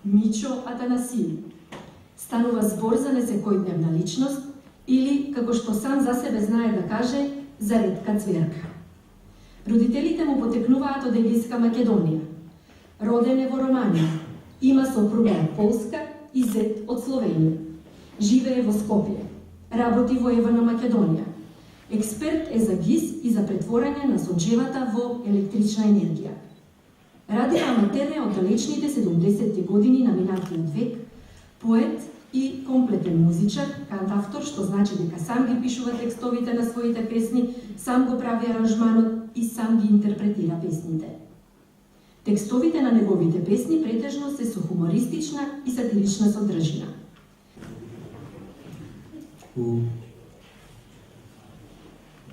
Мичо Атанасију. Станува збор за несекојдневна личност или, како што сам за себе знае да каже, за ретка цверка. Родителите му потекнуваат од Егејска Македонија. Роден е во Романија. Има сопруга од Полска и зет од Словенија. Живее во Скопје. Работи во Евана Македонија. Експерт е за ГИС и за претворање на сончевата во електрична енергија. Ради аматере од далечните 70-ти години на минатиот век, поет и комплетен музичар, кантавтор, што значи дека сам ги пишува текстовите на своите песни, сам го прави аранжманот и сам ги интерпретира песните. Текстовите на неговите песни претежно се со хумористична и сатирична содржина.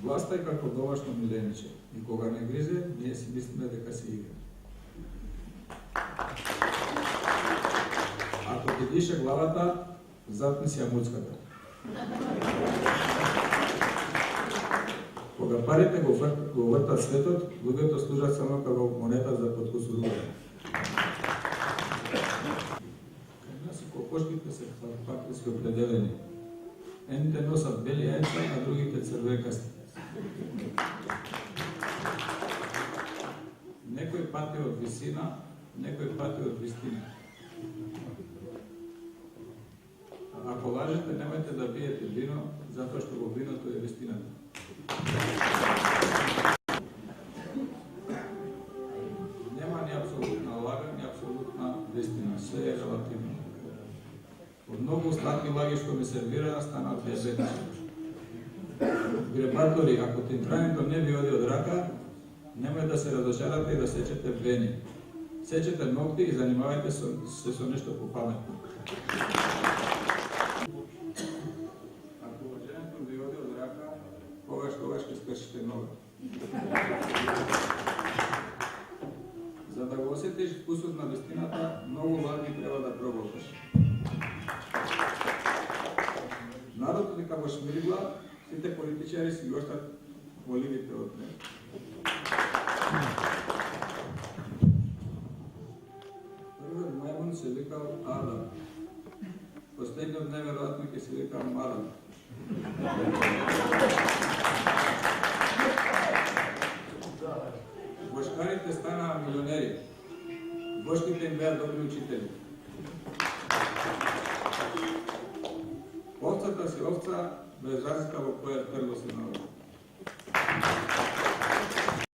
Власта е како домашно милениче и кога не гризе, ние си мислиме дека се игра. Ако ти дише главата, запни си ја муцката. Кога парите го вртат светот, луѓето служат само како монета за подкусурување. Кај нас и кокошките се партиски определени. Едните носат бели јајца, а другите црвекасти. Некој пати од висина, некој пати од вистина. Ако лажете, немајте да пиете вино, затоа што во виното е вистината. Нема ни апсолутна лага, ни апсолутна вистина. Се е релативно. Од многу сладки лаги што ми сервира, станат диабетични. Гребатори, ако тинтрањето не ви оди од рака, немој да се разочарате и да сечете вени. Сечете ногти и занимавајте се со нешто попаметно. Ако воđенето ви оди од рака, тогаш ќе скршите нога. За да го осетиш вкусот на вистината, многу ладни треба да пробуваш. Народот е како шмиргла, сите политичари си го оштат оливите од него. Првиот мајмун се викал Адам. Последниот најверојатно ќе се вика Маран. Бошкарите станаа милионери. Бошките им беа добри учители. Овцата си овца, без разлика во која прво се наоѓа.